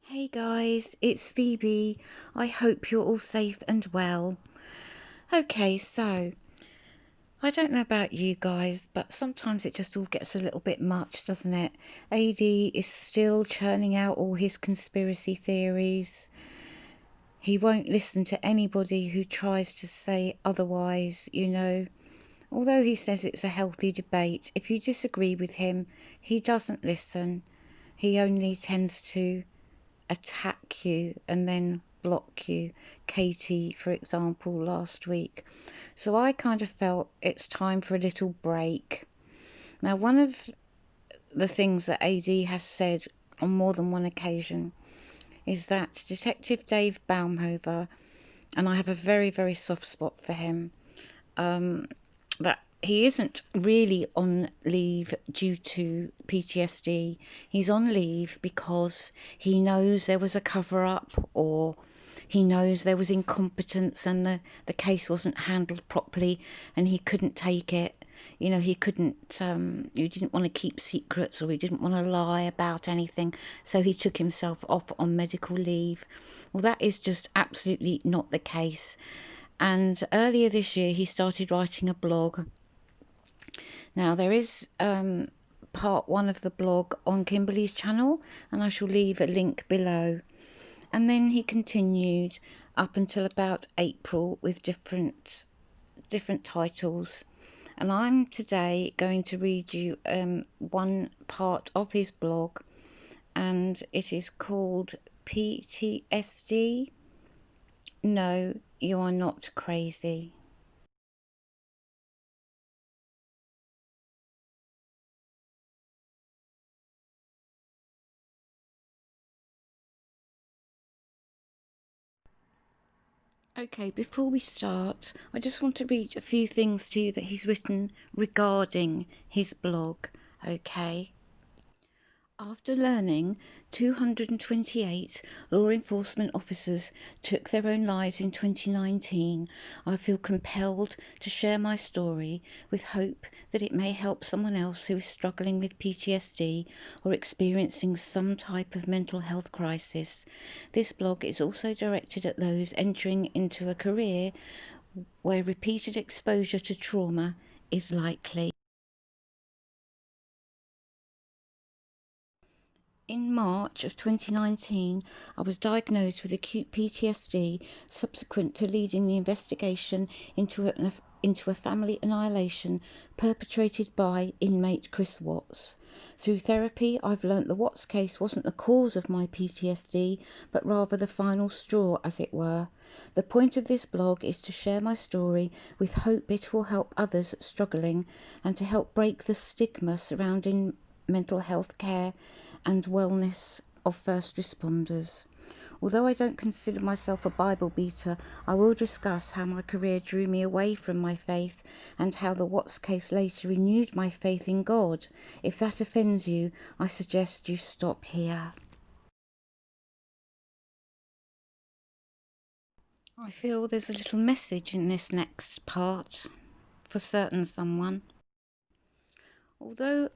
Hey guys, it's Phoebe. I hope you're all safe and well. Okay, so I don't know about you guys, but sometimes it just all gets a little bit much, doesn't it? AD is still churning out all his conspiracy theories. He won't listen to anybody who tries to say otherwise. Although he says it's a healthy debate, if you disagree with him, he doesn't listen. He only tends to attack you and then block you. Katie, for example, last week. So I kind of felt it's time for a little break. Now, one of the things that AD has said on more than one occasion is that Detective Dave Baumhover, and I have a very, very soft spot for him, that he isn't really on leave due to PTSD. He's on leave because he knows there was a cover up, or he knows there was incompetence and the case wasn't handled properly and he couldn't take it. He couldn't, he didn't want to keep secrets, or he didn't want to lie about anything. So he took himself off on medical leave. Well, that is just absolutely not the case. And earlier this year, he started writing a blog. Now, there is part one of the blog on Kimberley's channel, and I shall leave a link below. And then he continued up until about April with different titles. And I'm today going to read you one part of his blog, and it is called PTSD. No, you are not crazy. Okay, before we start, I just want to read a few things to you that he's written regarding his blog, okay? After learning 228 law enforcement officers took their own lives in 2019, I feel compelled to share my story with hope that it may help someone else who is struggling with PTSD or experiencing some type of mental health crisis. This blog is also directed at those entering into a career where repeated exposure to trauma is likely. In March of 2019, I was diagnosed with acute PTSD subsequent to leading the investigation into a family annihilation perpetrated by inmate Chris Watts. Through therapy, I've learnt the Watts case wasn't the cause of my PTSD, but rather the final straw, as it were. The point of this blog is to share my story with hope it will help others struggling, and to help break the stigma surrounding mental health care and wellness of first responders. Although I don't consider myself a Bible beater, I will discuss how my career drew me away from my faith and how the Watts case later renewed my faith in God. If that offends you, I suggest you stop here. I feel there's a little message in this next part for certain someone. Although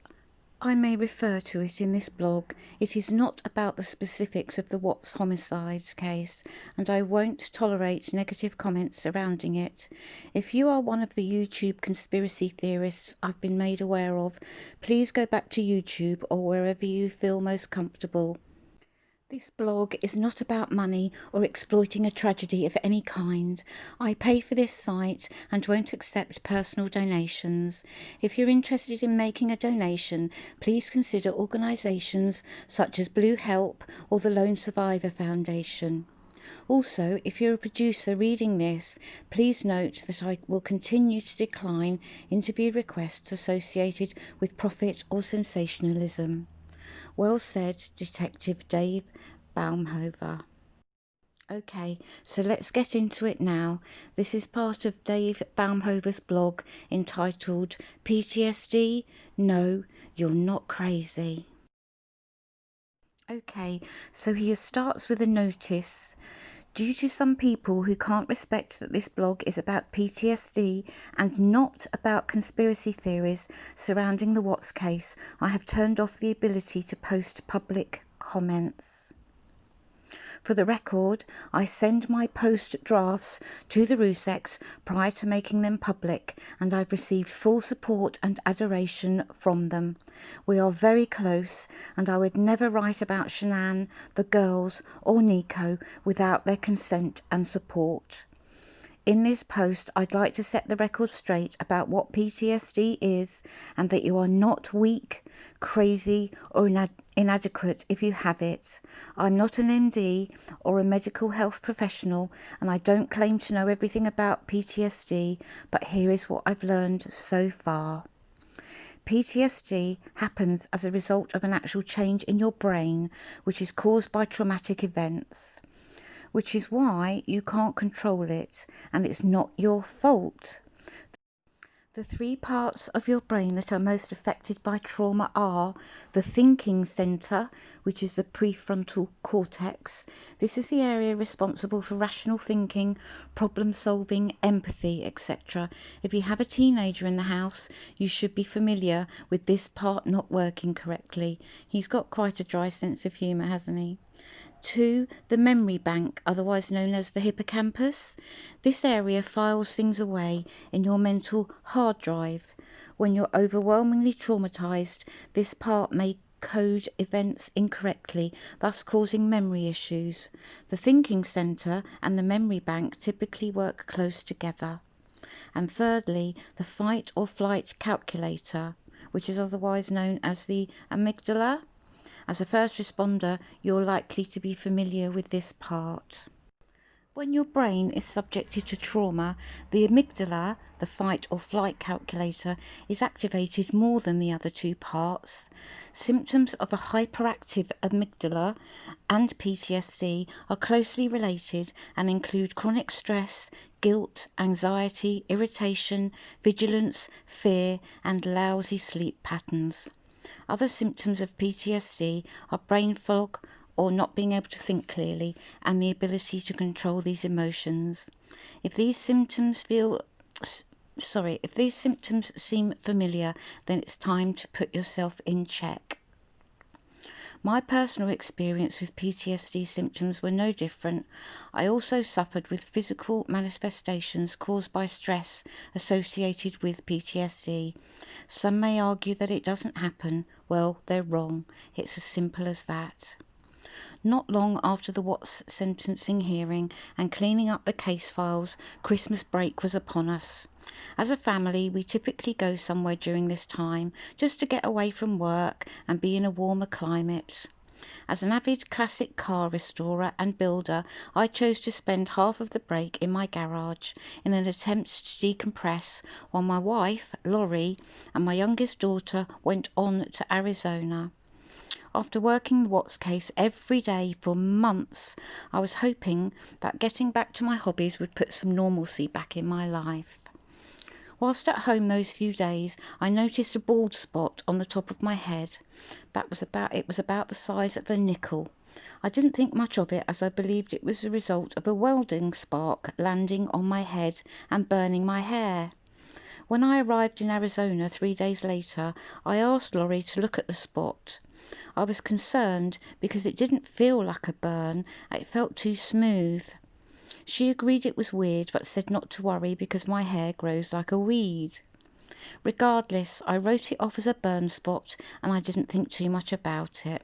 I may refer to it in this blog, it is not about the specifics of the Watts homicides case, and I won't tolerate negative comments surrounding it. If you are one of the YouTube conspiracy theorists I've been made aware of, please go back to YouTube or wherever you feel most comfortable. This blog is not about money or exploiting a tragedy of any kind. I pay for this site and won't accept personal donations. If you're interested in making a donation, please consider organisations such as Blue Help or the Lone Survivor Foundation. Also, if you're a producer reading this, please note that I will continue to decline interview requests associated with profit or sensationalism. Well said, Detective Dave Baumhover. Okay, so let's get into it now. This is part of Dave Baumhover's blog entitled PTSD? No, you're not crazy. Okay, so he starts with a notice. Due to some people who can't respect that this blog is about PTSD and not about conspiracy theories surrounding the Watts case, I have turned off the ability to post public comments. For the record, I send my post drafts to the Ruseks prior to making them public, and I've received full support and adoration from them. We are very close, and I would never write about Shanann, the girls, or Nico without their consent and support. In this post, I'd like to set the record straight about what PTSD is, and that you are not weak, crazy, or inadequate if you have it. I'm not an MD or a medical health professional, and I don't claim to know everything about PTSD, but here is what I've learned so far. PTSD happens as a result of an actual change in your brain, which is caused by traumatic events, which is why you can't control it, and it's not your fault. The three parts of your brain that are most affected by trauma are the thinking centre, which is the prefrontal cortex. This is the area responsible for rational thinking, problem solving, empathy, etc. If you have a teenager in the house, you should be familiar with this part not working correctly. He's got quite a dry sense of humour, hasn't he? 2. The memory bank, otherwise known as the hippocampus. This area files things away in your mental hard drive. When you're overwhelmingly traumatised, this part may code events incorrectly, thus causing memory issues. The thinking centre and the memory bank typically work close together. And thirdly, the fight or flight calculator, which is otherwise known as the amygdala. As a first responder, you're likely to be familiar with this part. When your brain is subjected to trauma, the amygdala, the fight or flight calculator, is activated more than the other two parts. Symptoms of a hyperactive amygdala and PTSD are closely related and include chronic stress, guilt, anxiety, irritation, vigilance, fear, and lousy sleep patterns. Other symptoms of PTSD are brain fog or not being able to think clearly and the ability to control these emotions. If these symptoms seem familiar, then it's time to put yourself in check. My personal experience with PTSD symptoms were no different. I also suffered with physical manifestations caused by stress associated with PTSD. Some may argue that it doesn't happen. Well, they're wrong. It's as simple as that. Not long after the Watts sentencing hearing and cleaning up the case files, Christmas break was upon us. As a family, we typically go somewhere during this time, just to get away from work and be in a warmer climate. As an avid classic car restorer and builder, I chose to spend half of the break in my garage in an attempt to decompress, while my wife, Laurie, and my youngest daughter went on to Arizona. After working the Watts case every day for months, I was hoping that getting back to my hobbies would put some normalcy back in my life. Whilst at home those few days, I noticed a bald spot on the top of my head. It was about the size of a nickel. I didn't think much of it, as I believed it was the result of a welding spark landing on my head and burning my hair. When I arrived in Arizona 3 days later, I asked Laurie to look at the spot. I was concerned because it didn't feel like a burn, it felt too smooth. She agreed it was weird, but said not to worry because my hair grows like a weed. Regardless, I wrote it off as a burn spot, and I didn't think too much about it.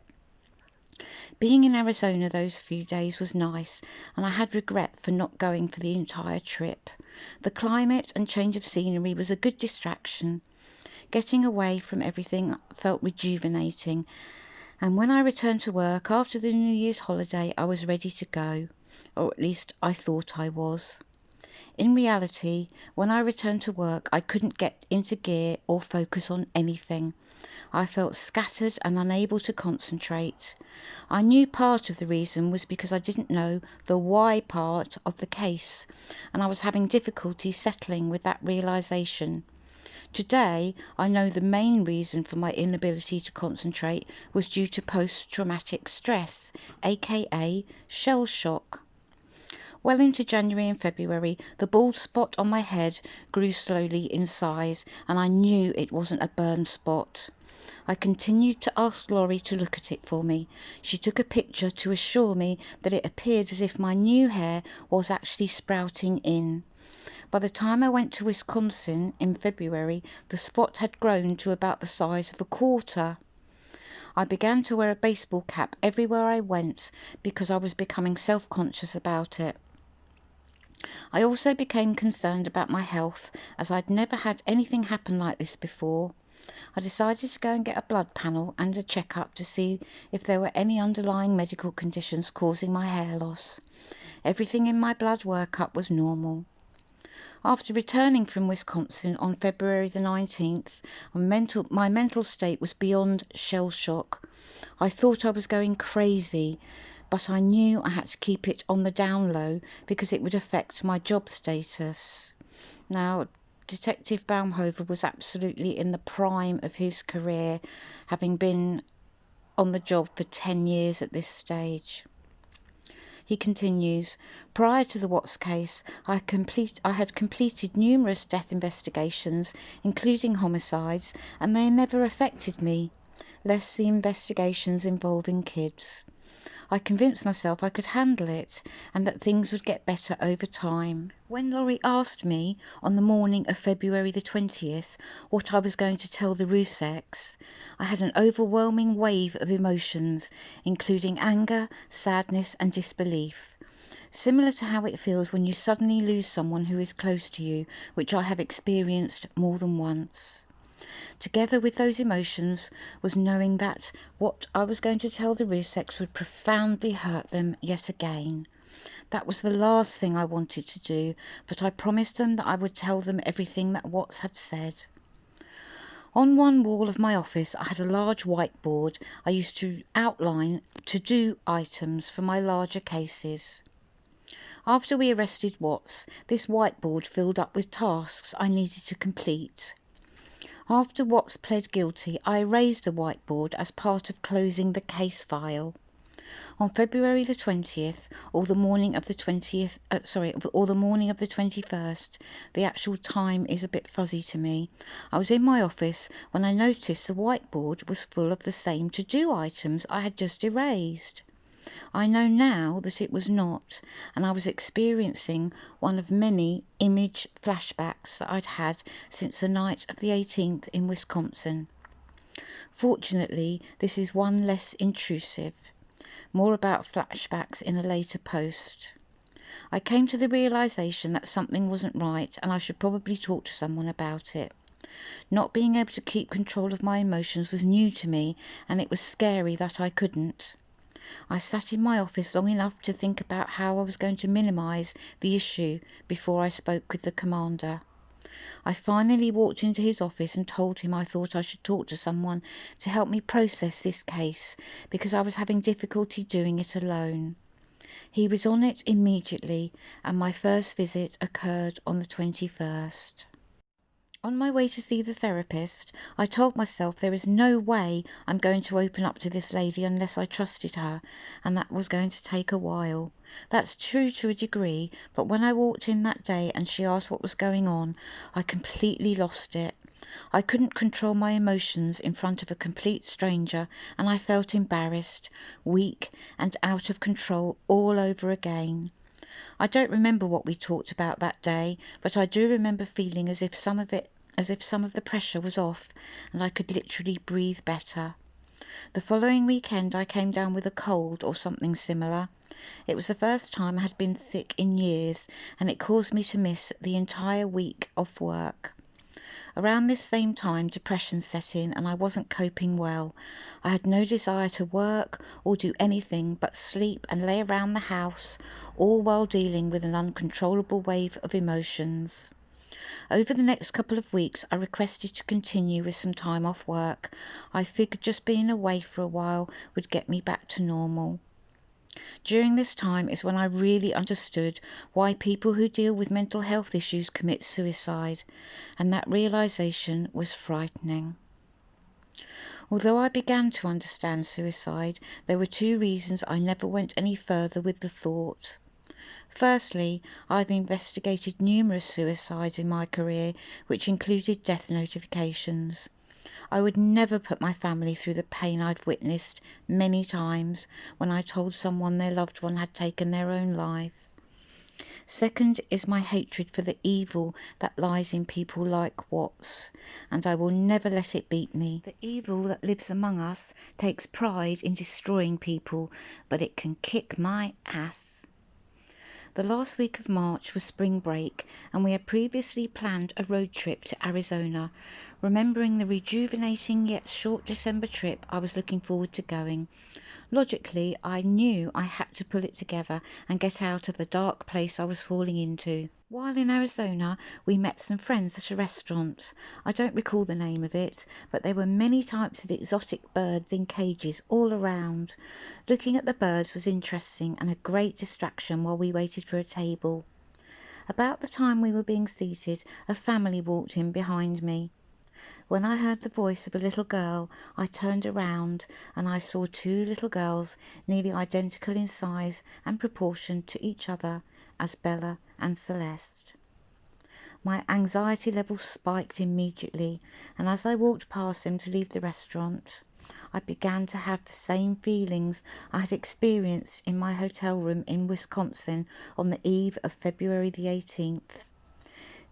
Being in Arizona those few days was nice, and I had regret for not going for the entire trip. The climate and change of scenery was a good distraction. Getting away from everything felt rejuvenating, and when I returned to work after the New Year's holiday, I was ready to go. Or at least I thought I was. In reality, when I returned to work, I couldn't get into gear or focus on anything. I felt scattered and unable to concentrate. I knew part of the reason was because I didn't know the why part of the case, and I was having difficulty settling with that realisation. Today, I know the main reason for my inability to concentrate was due to post-traumatic stress, aka shell shock. Well into January and February, the bald spot on my head grew slowly in size, and I knew it wasn't a burn spot. I continued to ask Laurie to look at it for me. She took a picture to assure me that it appeared as if my new hair was actually sprouting in. By the time I went to Wisconsin in February, the spot had grown to about the size of a quarter. I began to wear a baseball cap everywhere I went because I was becoming self-conscious about it. I also became concerned about my health, as I'd never had anything happen like this before. I decided to go and get a blood panel and a checkup to see if there were any underlying medical conditions causing my hair loss. Everything in my blood workup was normal. After returning from Wisconsin on February the 19th, my mental state was beyond shell shock. I thought I was going crazy, but I knew I had to keep it on the down low because it would affect my job status. Now, Detective Baumhover was absolutely in the prime of his career, having been on the job for 10 years at this stage. He continues, prior to the Watts case, I had completed numerous death investigations, including homicides, and they never affected me, less the investigations involving kids. I convinced myself I could handle it and that things would get better over time. When Laurie asked me on the morning of February the 20th what I was going to tell the Ruseks, I had an overwhelming wave of emotions, including anger, sadness and disbelief. Similar to how it feels when you suddenly lose someone who is close to you, which I have experienced more than once. Together with those emotions was knowing that what I was going to tell the Ruseks would profoundly hurt them yet again. That was the last thing I wanted to do, but I promised them that I would tell them everything that Watts had said. On one wall of my office I had a large whiteboard I used to outline to-do items for my larger cases. After we arrested Watts, this whiteboard filled up with tasks I needed to complete. After Watts pled guilty, I erased the whiteboard as part of closing the case file. On February the 20th, or the morning of the 21st, the actual time is a bit fuzzy to me, I was in my office when I noticed the whiteboard was full of the same to-do items I had just erased. I know now that it was not, and I was experiencing one of many image flashbacks that I'd had since the night of the 18th in Wisconsin. Fortunately, this is one less intrusive. More about flashbacks in a later post. I came to the realization that something wasn't right and I should probably talk to someone about it. Not being able to keep control of my emotions was new to me, and it was scary that I couldn't. I sat in my office long enough to think about how I was going to minimise the issue before I spoke with the commander. I finally walked into his office and told him I thought I should talk to someone to help me process this case because I was having difficulty doing it alone. He was on it immediately, and my first visit occurred on the 21st. On my way to see the therapist, I told myself there is no way I'm going to open up to this lady unless I trusted her, and that was going to take a while. That's true to a degree, but when I walked in that day and she asked what was going on, I completely lost it. I couldn't control my emotions in front of a complete stranger, and I felt embarrassed, weak, and out of control all over again. I don't remember what we talked about that day, but I do remember feeling as if some of the pressure was off and I could literally breathe better. The following weekend I came down with a cold or something similar. It was the first time I had been sick in years, and it caused me to miss the entire week of work. Around this same time, depression set in and I wasn't coping well. I had no desire to work or do anything but sleep and lay around the house, all while dealing with an uncontrollable wave of emotions. Over the next couple of weeks, I requested to continue with some time off work. I figured just being away for a while would get me back to normal. During this time is when I really understood why people who deal with mental health issues commit suicide, and that realization was frightening. Although I began to understand suicide, there were two reasons I never went any further with the thought. Firstly, I've investigated numerous suicides in my career, which included death notifications. I would never put my family through the pain I've witnessed many times when I told someone their loved one had taken their own life. Second is my hatred for the evil that lies in people like Watts, and I will never let it beat me. The evil that lives among us takes pride in destroying people, but it can kick my ass. The last week of March was spring break, and we had previously planned a road trip to Arizona. Remembering the rejuvenating yet short December trip, I was looking forward to going. Logically, I knew I had to pull it together and get out of the dark place I was falling into. While in Arizona, we met some friends at a restaurant. I don't recall the name of it, but there were many types of exotic birds in cages all around. Looking at the birds was interesting and a great distraction while we waited for a table. About the time we were being seated, a family walked in behind me. When I heard the voice of a little girl, I turned around and I saw two little girls nearly identical in size and proportion to each other as Bella and Celeste. My anxiety levels spiked immediately, and as I walked past them to leave the restaurant, I began to have the same feelings I had experienced in my hotel room in Wisconsin on the eve of February the 18th.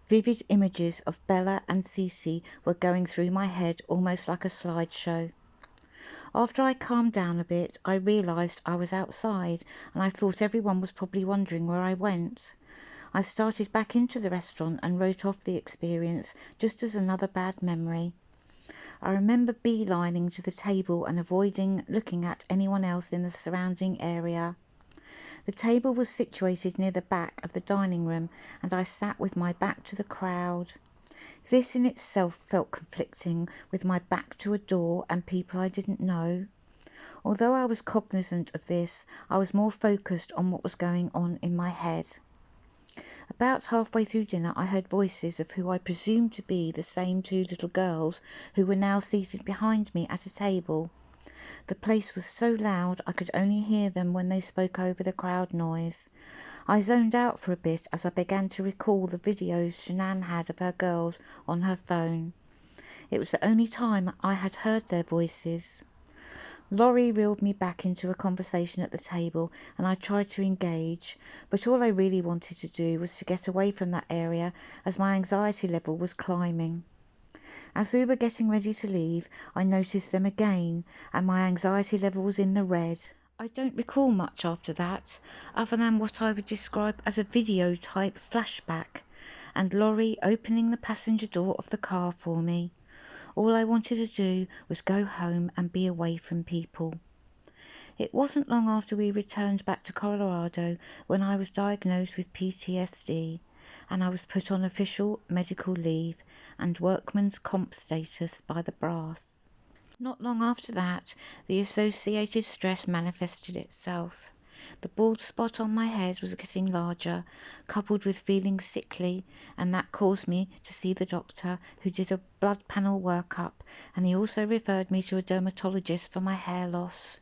Vivid images of Bella and Cece were going through my head almost like a slideshow. After I calmed down a bit, I realised I was outside, and I thought everyone was probably wondering where I went. I started back into the restaurant and wrote off the experience just as another bad memory. I remember beelining to the table and avoiding looking at anyone else in the surrounding area. The table was situated near the back of the dining room, and I sat with my back to the crowd. This in itself felt conflicting, with my back to a door and people I didn't know. Although I was cognizant of this, I was more focused on what was going on in my head. About halfway through dinner, I heard voices of who I presumed to be the same two little girls who were now seated behind me at a table. The place was so loud I could only hear them when they spoke over the crowd noise. I zoned out for a bit as I began to recall the videos Shanann had of her girls on her phone. It was the only time I had heard their voices. Laurie reeled me back into a conversation at the table, and I tried to engage, but all I really wanted to do was to get away from that area as my anxiety level was climbing. As we were getting ready to leave, I noticed them again, and my anxiety level was in the red. I don't recall much after that, other than what I would describe as a video-type flashback, and Laurie opening the passenger door of the car for me. All I wanted to do was go home and be away from people. It wasn't long after we returned back to Colorado when I was diagnosed with PTSD, and I was put on official medical leave and workman's comp status by the brass. Not long after that, the associated stress manifested itself. The bald spot on my head was getting larger, coupled with feeling sickly, and that caused me to see the doctor, who did a blood panel workup, and he also referred me to a dermatologist for my hair loss.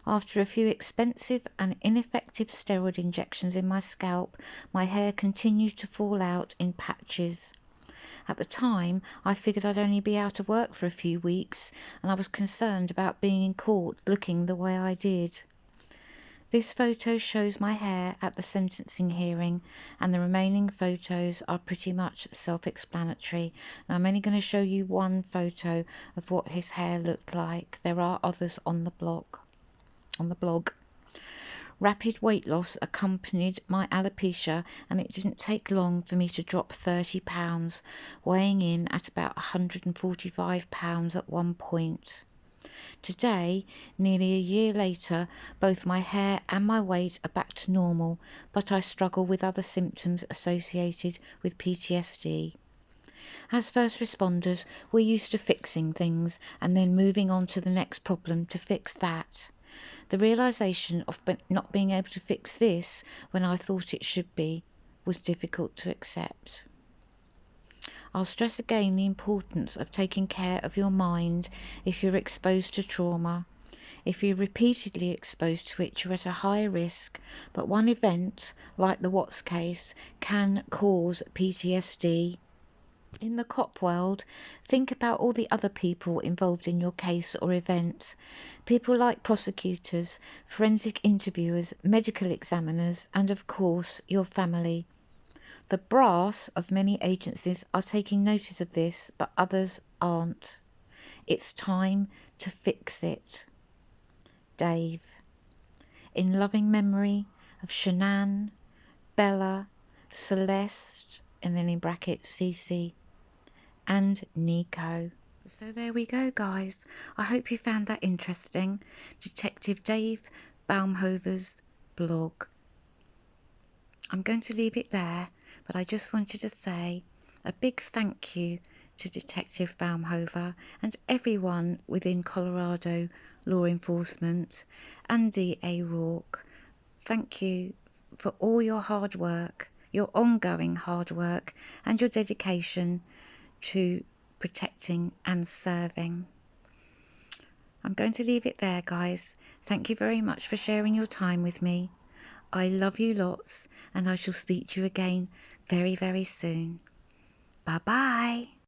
After a few expensive and ineffective steroid injections in my scalp, my hair continued to fall out in patches. At the time, I figured I'd only be out of work for a few weeks, and I was concerned about being in court looking the way I did. This photo shows my hair at the sentencing hearing, and the remaining photos are pretty much self-explanatory. Now, I'm only going to show you one photo of what his hair looked like. There are others on the blog. Rapid weight loss accompanied my alopecia, and it didn't take long for me to drop 30 pounds, weighing in at about 145 pounds at one point. Today, nearly a year later, both my hair and my weight are back to normal, but I struggle with other symptoms associated with PTSD. As first responders, we're used to fixing things and then moving on to the next problem to fix that. The realisation of not being able to fix this when I thought it should be was difficult to accept. I'll stress again the importance of taking care of your mind if you're exposed to trauma. If you're repeatedly exposed to it, you're at a higher risk, but one event, like the Watts case, can cause PTSD. In the cop world, think about all the other people involved in your case or event. People like prosecutors, forensic interviewers, medical examiners, and of course, your family. The brass of many agencies are taking notice of this, but others aren't. It's time to fix it. Dave. In loving memory of Shanann, Bella, Celeste, and then in brackets Cece, and Nico. So there we go, guys. I hope you found that interesting. Detective Dave Baumhover's blog. I'm going to leave it there, but I just wanted to say a big thank you to Detective Baumhover and everyone within Colorado law enforcement and DA Rourke. Thank you for all your hard work, your ongoing hard work, and your dedication to protecting and serving. I'm going to leave it there, guys. Thank you very much for sharing your time with me. I love you lots, and I shall speak to you again very, very soon. Bye-bye.